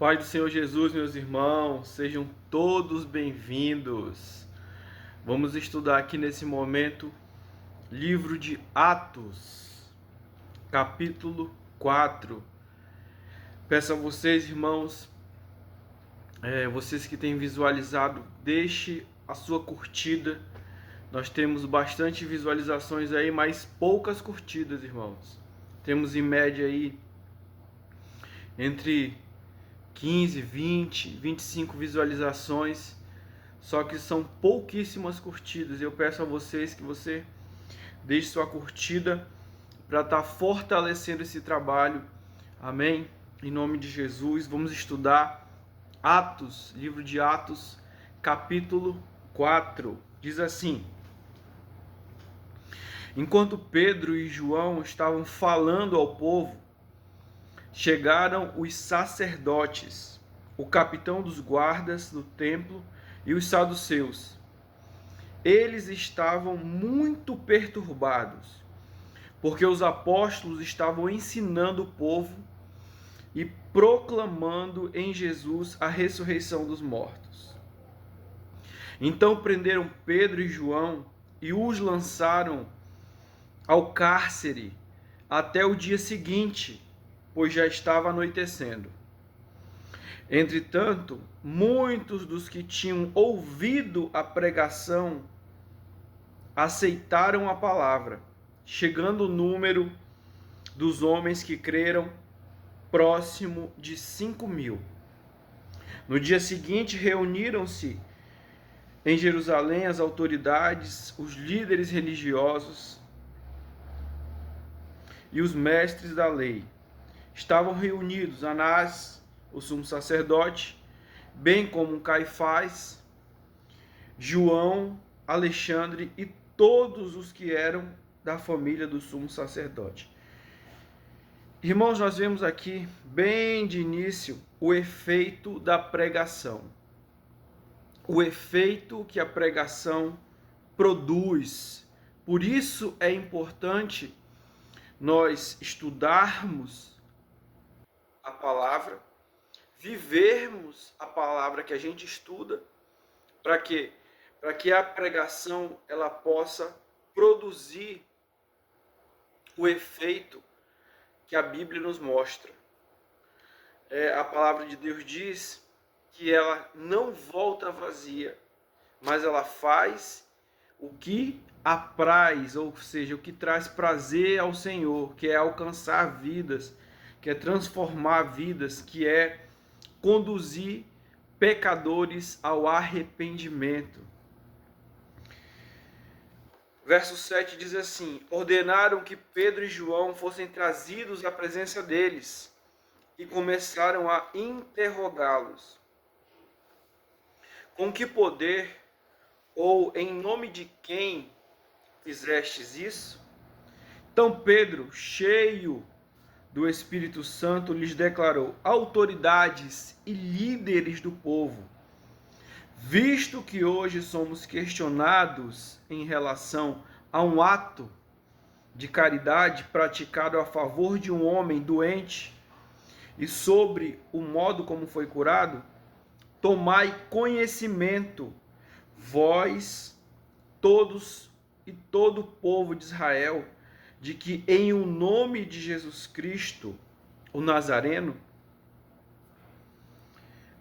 Paz do Senhor Jesus, meus irmãos, sejam todos bem-vindos. Vamos estudar aqui nesse momento livro de Atos, capítulo 4. Peço a vocês, irmãos, vocês que têm visualizado, deixe a sua curtida. Nós temos bastante visualizações aí, mas poucas curtidas, irmãos. Temos em média aí entre 15, 20, 25 visualizações, só que são pouquíssimas curtidas. Eu peço a vocês que você deixe sua curtida para estar fortalecendo esse trabalho. Amém? Em nome de Jesus, vamos estudar Atos, livro de Atos, capítulo 4. Diz assim: Enquanto Pedro e João estavam falando ao povo, chegaram os sacerdotes, o capitão dos guardas do templo e os saduceus. Eles estavam muito perturbados, porque os apóstolos estavam ensinando o povo e proclamando em Jesus a ressurreição dos mortos. Então prenderam Pedro e João e os lançaram ao cárcere até o dia seguinte, pois já estava anoitecendo. Entretanto, muitos dos que tinham ouvido a pregação aceitaram a palavra, chegando o número dos homens que creram próximo de 5.000. No dia seguinte, reuniram-se em Jerusalém as autoridades, os líderes religiosos e os mestres da lei. Estavam reunidos Anás, o sumo sacerdote, bem como Caifás, João, Alexandre e todos os que eram da família do sumo sacerdote. Irmãos, nós vemos aqui, bem de início, o efeito da pregação. O efeito que a pregação produz. Por isso é importante nós estudarmos a palavra, vivermos a palavra que a gente estuda, para quê? Para que a pregação ela possa produzir o efeito que a Bíblia nos mostra. A palavra de Deus diz que ela não volta vazia, mas ela faz o que apraz, ou seja, o que traz prazer ao Senhor, que é alcançar vidas, que é transformar vidas, que é conduzir pecadores ao arrependimento. Verso 7 diz assim: ordenaram que Pedro e João fossem trazidos à presença deles e começaram a interrogá-los. Com que poder ou em nome de quem fizestes isso? Então Pedro, cheio do Espírito Santo, lhes declarou: autoridades e líderes do povo, visto que hoje somos questionados em relação a um ato de caridade praticado a favor de um homem doente e sobre o modo como foi curado, tomai conhecimento, vós todos e todo o povo de Israel, de que em o nome de Jesus Cristo, o Nazareno,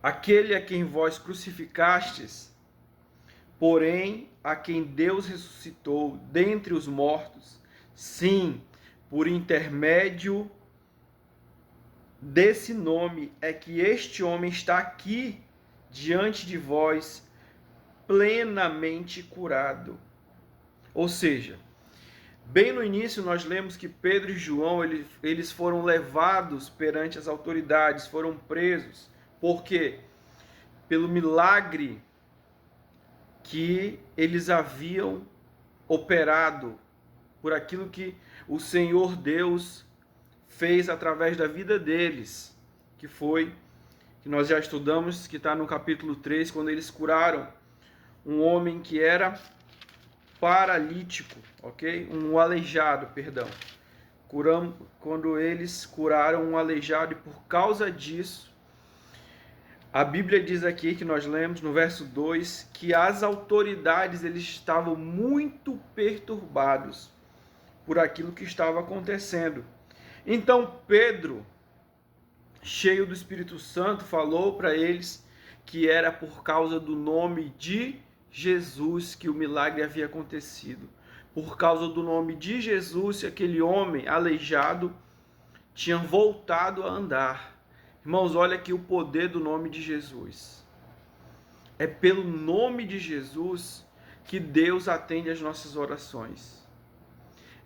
aquele a quem vós crucificastes, porém a quem Deus ressuscitou dentre os mortos, sim, por intermédio desse nome é que este homem está aqui diante de vós, plenamente curado. Ou seja, bem no início nós lemos que Pedro e João eles foram levados perante as autoridades, foram presos. Por quê? Pelo milagre que eles haviam operado, por aquilo que o Senhor Deus fez através da vida deles, que nós já estudamos, que está no capítulo 3, quando eles curaram um homem que era paralítico, ok? Um aleijado, perdão. Quando eles curaram um aleijado, e por causa disso, A Bíblia diz aqui, que nós lemos no verso 2, que as autoridades eles estavam muito perturbados por aquilo que estava acontecendo. Então Pedro, cheio do Espírito Santo, falou para eles que era por causa do nome de Jesus que o milagre havia acontecido. Por causa do nome de Jesus, aquele homem aleijado tinha voltado a andar. Irmãos, olha aqui o poder do nome de Jesus. É pelo nome de Jesus que Deus atende às nossas orações.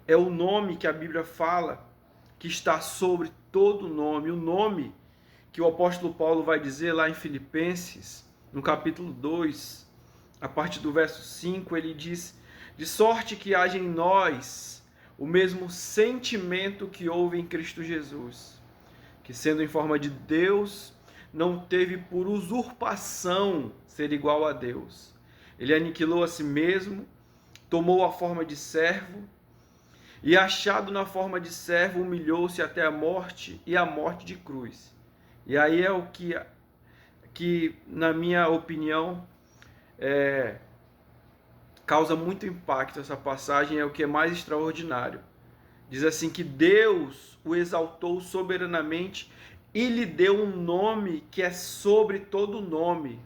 É o nome que a Bíblia fala que está sobre todo nome. O nome que o apóstolo Paulo vai dizer lá em Filipenses, no capítulo 2, a partir do verso 5, ele diz: de sorte que haja em nós o mesmo sentimento que houve em Cristo Jesus, que sendo em forma de Deus, não teve por usurpação ser igual a Deus. Ele aniquilou a si mesmo, tomou a forma de servo, e achado na forma de servo, humilhou-se até a morte, e a morte de cruz. E aí é o que na minha opinião, causa muito impacto essa passagem, é o que é mais extraordinário. Diz assim que Deus o exaltou soberanamente e lhe deu um nome que é sobre todo nome,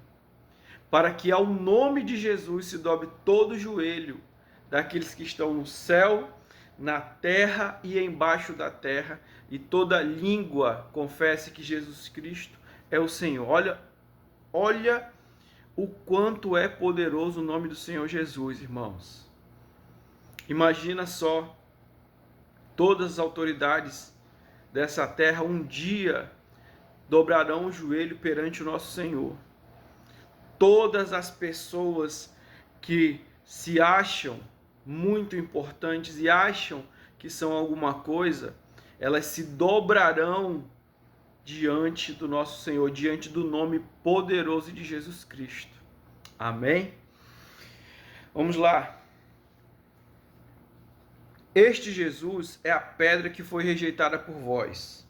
para que ao nome de Jesus se dobre todo o joelho daqueles que estão no céu, na terra e embaixo da terra, e toda língua confesse que Jesus Cristo é o Senhor. Olha o quanto é poderoso o nome do Senhor Jesus, irmãos. Imagina só, todas as autoridades dessa terra um dia dobrarão o joelho perante o nosso Senhor. Todas as pessoas que se acham muito importantes e acham que são alguma coisa, elas se dobrarão diante do nosso Senhor, diante do nome poderoso de Jesus Cristo. Amém? Vamos lá. Este Jesus é a pedra que foi rejeitada por vós,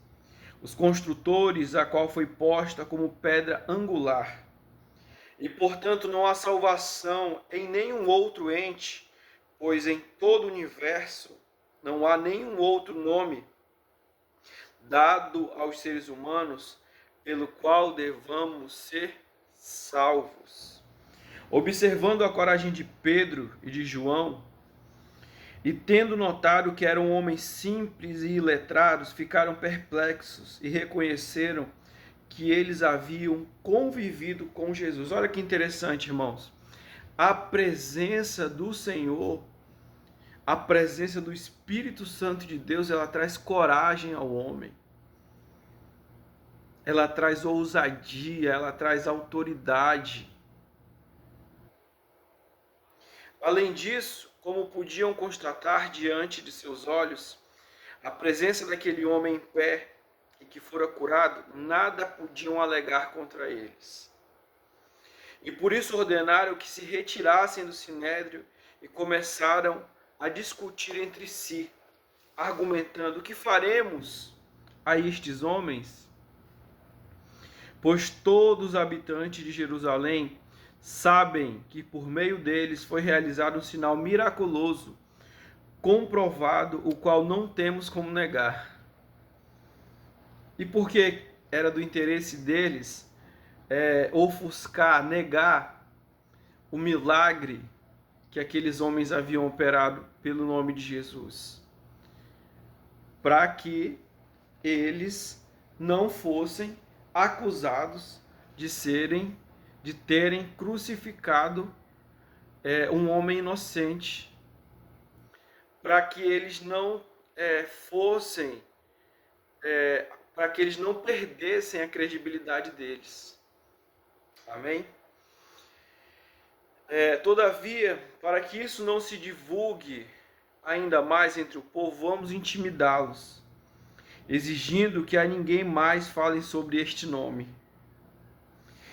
os construtores, a qual foi posta como pedra angular. E, portanto, não há salvação em nenhum outro ente, pois em todo o universo não há nenhum outro nome dado aos seres humanos pelo qual devamos ser salvos. Observando a coragem de Pedro e de João, e tendo notado que eram homens simples e iletrados, ficaram perplexos e reconheceram que eles haviam convivido com Jesus. Olha que interessante, irmãos. A presença do Senhor, a presença do Espírito Santo de Deus, ela traz coragem ao homem. Ela traz ousadia, ela traz autoridade. Além disso, como podiam constatar diante de seus olhos a presença daquele homem em pé e que fora curado, nada podiam alegar contra eles. E por isso ordenaram que se retirassem do sinédrio e começaram a discutir entre si, argumentando: o que faremos a estes homens? Pois todos os habitantes de Jerusalém sabem que por meio deles foi realizado um sinal miraculoso, comprovado, o qual não temos como negar. E porque era do interesse deles ofuscar, negar o milagre que aqueles homens haviam operado pelo nome de Jesus, para que eles não fossem acusados de terem crucificado um homem inocente, para que eles não para que eles não perdessem a credibilidade deles. Amém? Todavia, para que isso não se divulgue ainda mais entre o povo, vamos intimidá-los, exigindo que a ninguém mais falem sobre este nome.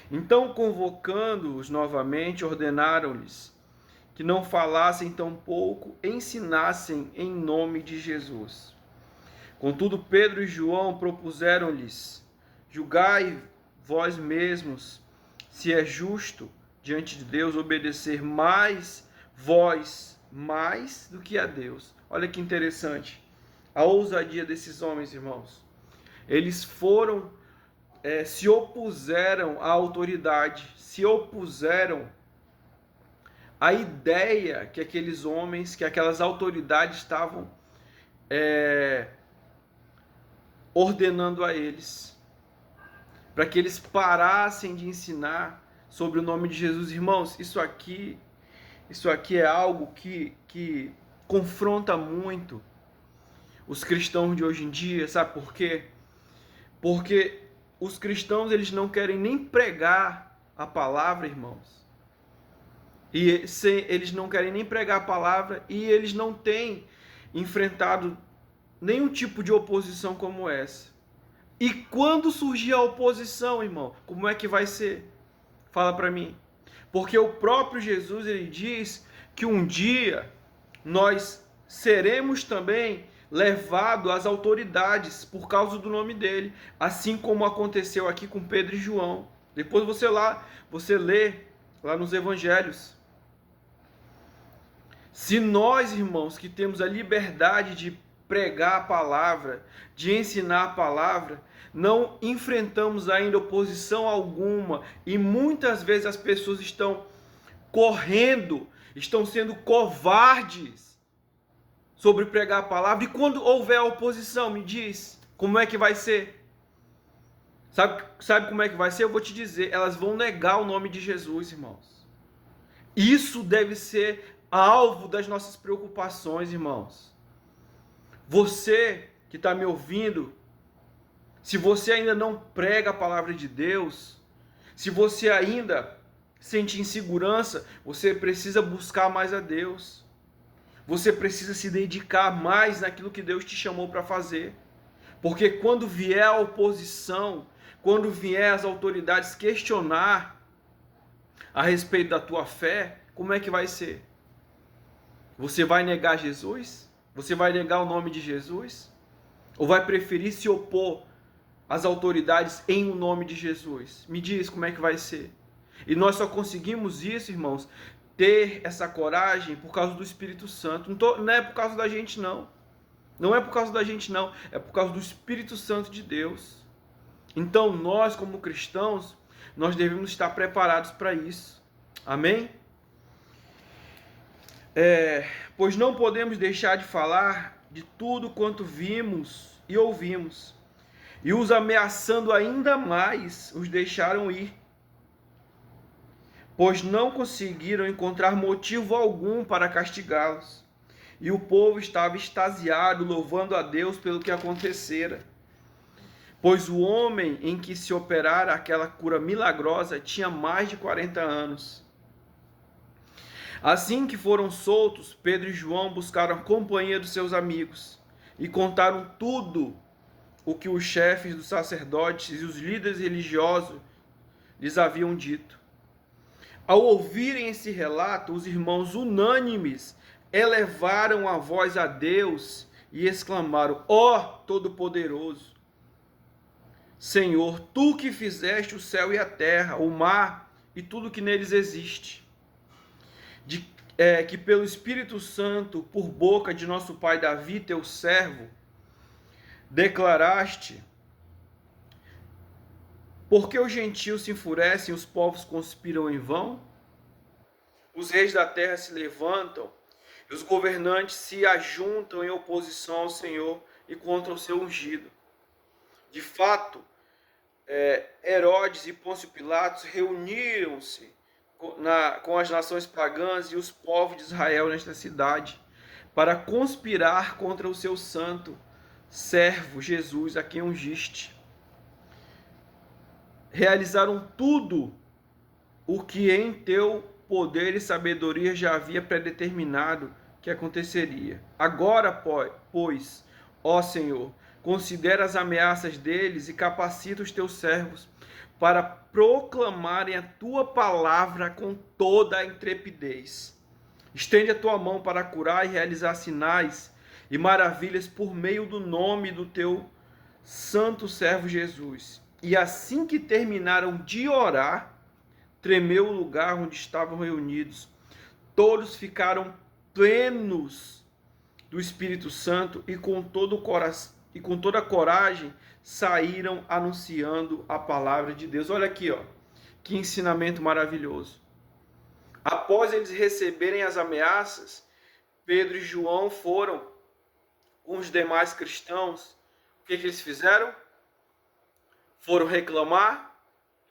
Então, convocando-os novamente, ordenaram-lhes que não falassem, tampouco ensinassem em nome de Jesus. Contudo, Pedro e João propuseram-lhes: julgai vós mesmos se é justo diante de Deus obedecer mais do que a Deus. Olha que interessante a ousadia desses homens, irmãos. Eles se opuseram à autoridade, se opuseram à ideia que aqueles homens, que aquelas autoridades estavam ordenando a eles, para que eles parassem de ensinar sobre o nome de Jesus. Irmãos, isso aqui é algo que confronta muito os cristãos de hoje em dia. Sabe por quê? Porque os cristãos, eles não querem nem pregar a palavra, irmãos. Eles não querem nem pregar a palavra e eles não têm enfrentado nenhum tipo de oposição como essa. E quando surgir a oposição, irmão, como é que vai ser? Fala para mim. Porque o próprio Jesus, ele diz que um dia nós seremos também levados às autoridades por causa do nome dele, assim como aconteceu aqui com Pedro e João. Depois você lê lá nos evangelhos. Se nós, irmãos, que temos a liberdade de pregar a palavra, de ensinar a palavra, não enfrentamos ainda oposição alguma, e muitas vezes as pessoas estão correndo, estão sendo covardes sobre pregar a palavra, e quando houver oposição, me diz, como é que vai ser? Sabe como é que vai ser? Eu vou te dizer, elas vão negar o nome de Jesus, irmãos. Isso deve ser alvo das nossas preocupações, irmãos. Você que está me ouvindo, se você ainda não prega a palavra de Deus, se você ainda sente insegurança, você precisa buscar mais a Deus. Você precisa se dedicar mais naquilo que Deus te chamou para fazer. Porque quando vier a oposição, quando vier as autoridades questionar a respeito da tua fé, como é que vai ser? Você vai negar Jesus? Você vai negar o nome de Jesus? Ou vai preferir se opor às autoridades em o nome de Jesus? Me diz como é que vai ser. E nós só conseguimos isso, irmãos, ter essa coragem por causa do Espírito Santo. Não é por causa da gente, não. Não é por causa da gente, não. É por causa do Espírito Santo de Deus. Então, nós, como cristãos, nós devemos estar preparados para isso. Amém? Pois não podemos deixar de falar de tudo quanto vimos e ouvimos. E os ameaçando ainda mais, os deixaram ir. Pois não conseguiram encontrar motivo algum para castigá-los. E o povo estava extasiado, louvando a Deus pelo que acontecera. Pois o homem em que se operara aquela cura milagrosa tinha mais de 40 anos. Assim que foram soltos, Pedro e João buscaram a companhia dos seus amigos e contaram tudo o que os chefes dos sacerdotes e os líderes religiosos lhes haviam dito. Ao ouvirem esse relato, os irmãos unânimes elevaram a voz a Deus e exclamaram: ó Todo-Poderoso, Senhor, tu que fizeste o céu e a terra, o mar e tudo que neles existe, que pelo Espírito Santo, por boca de nosso pai Davi, teu servo, declaraste, porque os gentios se enfurecem e os povos conspiram em vão? Os reis da terra se levantam e os governantes se ajuntam em oposição ao Senhor e contra o seu ungido. De fato, Herodes e Pôncio Pilatos reuniram-se com as nações pagãs e os povos de Israel nesta cidade para conspirar contra o seu santo servo Jesus, a quem ungiste. Realizaram tudo o que em teu poder e sabedoria já havia predeterminado que aconteceria. Agora, pois, ó Senhor, considera as ameaças deles e capacita os teus servos para proclamarem a tua palavra com toda a intrepidez. Estende a tua mão para curar e realizar sinais e maravilhas por meio do nome do teu santo servo Jesus. E assim que terminaram de orar, tremeu o lugar onde estavam reunidos. Todos ficaram plenos do Espírito Santo e com toda a coragem saíram anunciando a palavra de Deus. Olha aqui, ó, que ensinamento maravilhoso. Após eles receberem as ameaças, Pedro e João foram com os demais cristãos. O que eles fizeram? Foram reclamar?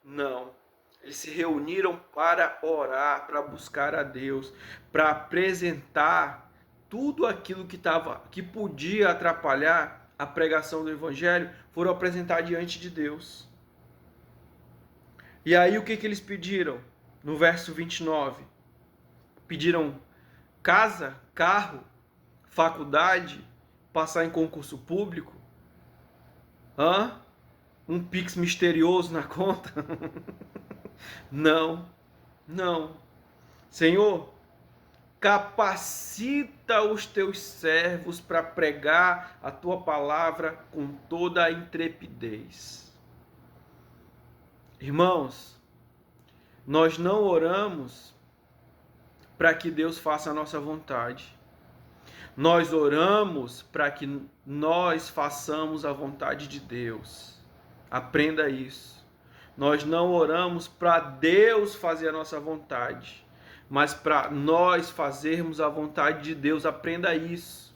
Não. Eles se reuniram para orar, para buscar a Deus, para apresentar tudo aquilo que podia atrapalhar a pregação do Evangelho, foram apresentar diante de Deus. E aí o que eles pediram? No verso 29. Pediram casa, carro, faculdade, passar em concurso público? Um Pix misterioso na conta? Não, não. Senhor, capacita os teus servos para pregar a tua palavra com toda a intrepidez. Irmãos, nós não oramos para que Deus faça a nossa vontade. Nós oramos para que nós façamos a vontade de Deus. Aprenda isso. Nós não oramos para Deus fazer a nossa vontade, mas para nós fazermos a vontade de Deus. Aprenda isso.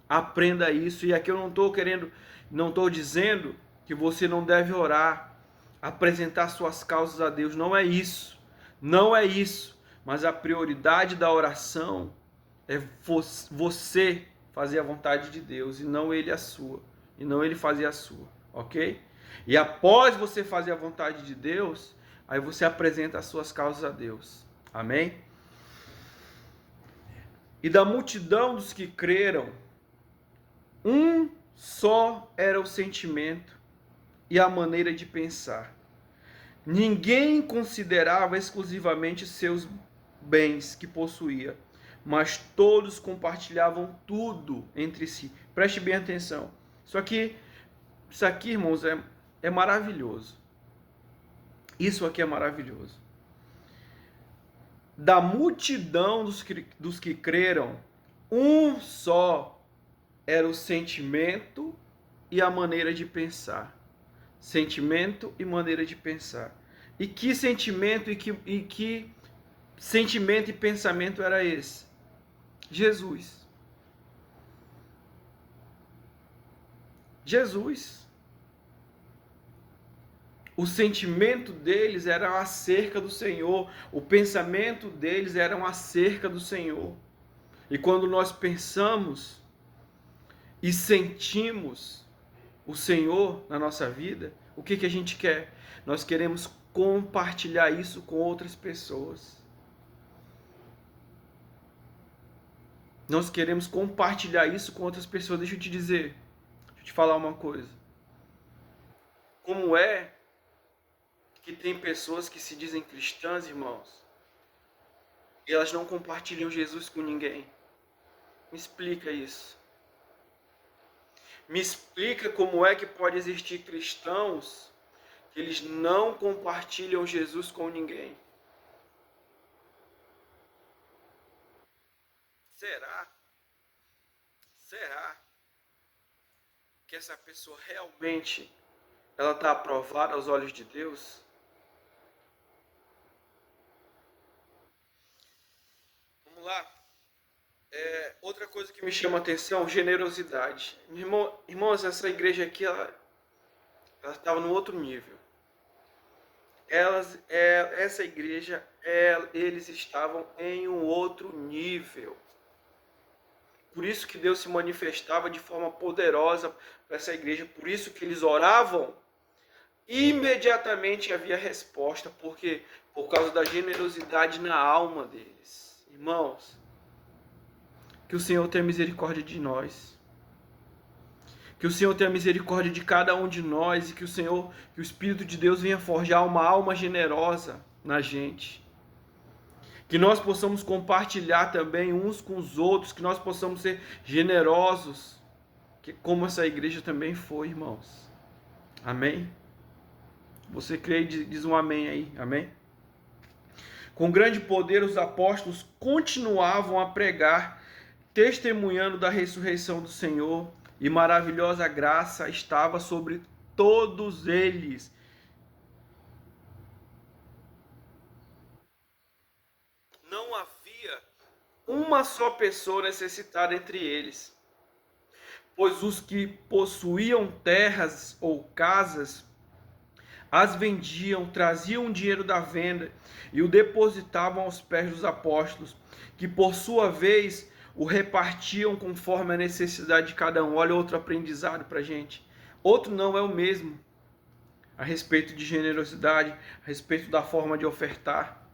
Aprenda isso. E aqui eu não estou dizendo que você não deve orar, apresentar suas causas a Deus. Não é isso. Não é isso. Mas a prioridade da oração é você fazer a vontade de Deus e não ele a sua. E não ele fazer a sua. Ok? E após você fazer a vontade de Deus, aí você apresenta as suas causas a Deus. Amém? E da multidão dos que creram, um só era o sentimento e a maneira de pensar. Ninguém considerava exclusivamente seus bens que possuía, mas todos compartilhavam tudo entre si. Preste bem atenção. Isso aqui, irmãos, é maravilhoso. Isso aqui é maravilhoso. Da multidão dos que creram, um só era o sentimento e a maneira de pensar. Sentimento e maneira de pensar. E que sentimento e que sentimento e pensamento era esse? Jesus. Jesus. O sentimento deles era acerca do Senhor, o pensamento deles era acerca do Senhor. E quando nós pensamos e sentimos o Senhor na nossa vida, o que a gente quer? Nós queremos compartilhar isso com outras pessoas. Nós queremos compartilhar isso com outras pessoas. Deixa eu te dizer, deixa eu te falar uma coisa. Como é que tem pessoas que se dizem cristãs, irmãos, e elas não compartilham Jesus com ninguém? Me explica isso. Me explica como é que pode existir cristãos que eles não compartilham Jesus com ninguém. Será que essa pessoa realmente ela está aprovada aos olhos de Deus? Vamos lá. Outra coisa que me chama a atenção, generosidade. Irmãos, essa igreja aqui, ela estava no outro nível. Essa igreja, eles estavam em um outro nível. Por isso que Deus se manifestava de forma poderosa para essa igreja. Por isso que eles oravam, imediatamente havia resposta. Por quê? Por causa da generosidade na alma deles. Irmãos, que o Senhor tenha misericórdia de nós. Que o Senhor tenha misericórdia de cada um de nós e que o Espírito de Deus venha forjar uma alma generosa na gente. Que nós possamos compartilhar também uns com os outros, que nós possamos ser generosos, como essa igreja também foi, irmãos. Amém? Você crê, diz um amém aí, amém? Com grande poder, os apóstolos continuavam a pregar, testemunhando da ressurreição do Senhor, e maravilhosa graça estava sobre todos eles. Não havia uma só pessoa necessitada entre eles, pois os que possuíam terras ou casas as vendiam, traziam o dinheiro da venda e o depositavam aos pés dos apóstolos, que por sua vez o repartiam conforme a necessidade de cada um. Olha outro aprendizado para a gente. Outro não é o mesmo a respeito de generosidade, a respeito da forma de ofertar.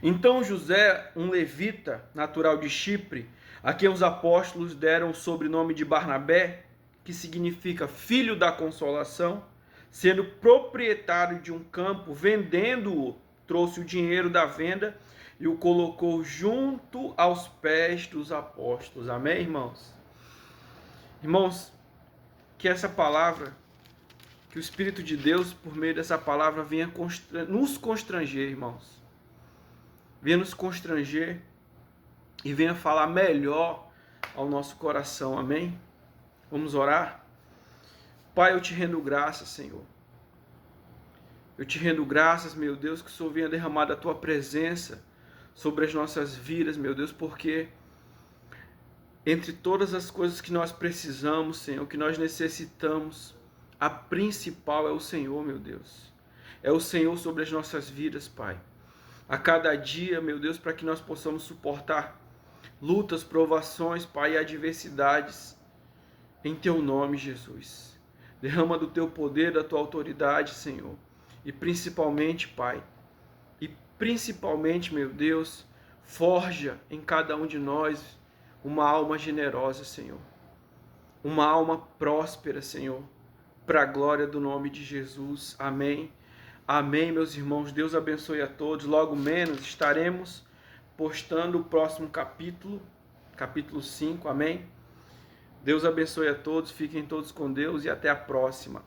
Então José, um levita, natural de Chipre, a quem os apóstolos deram o sobrenome de Barnabé, que significa filho da consolação, sendo proprietário de um campo, vendendo-o, trouxe o dinheiro da venda e o colocou junto aos pés dos apóstolos. Amém, irmãos? Irmãos, que essa palavra, que o Espírito de Deus, por meio dessa palavra, venha nos constranger, irmãos. Venha nos constranger e venha falar melhor ao nosso coração. Amém? Vamos orar? Pai, eu te rendo graças, Senhor. Eu te rendo graças, meu Deus, que o Senhor venha derramar a tua presença sobre as nossas vidas, meu Deus, porque entre todas as coisas que nós precisamos, Senhor, que nós necessitamos, a principal é o Senhor, meu Deus. É o Senhor sobre as nossas vidas, Pai. A cada dia, meu Deus, para que nós possamos suportar lutas, provações, Pai, e adversidades, em Teu nome, Jesus. Derrama do Teu poder, da Tua autoridade, Senhor. E principalmente, Pai, meu Deus, forja em cada um de nós uma alma generosa, Senhor. Uma alma próspera, Senhor, para a glória do nome de Jesus. Amém. Amém, meus irmãos. Deus abençoe a todos. Logo menos estaremos postando o próximo capítulo 5. Amém. Deus abençoe a todos. Fiquem todos com Deus e até a próxima.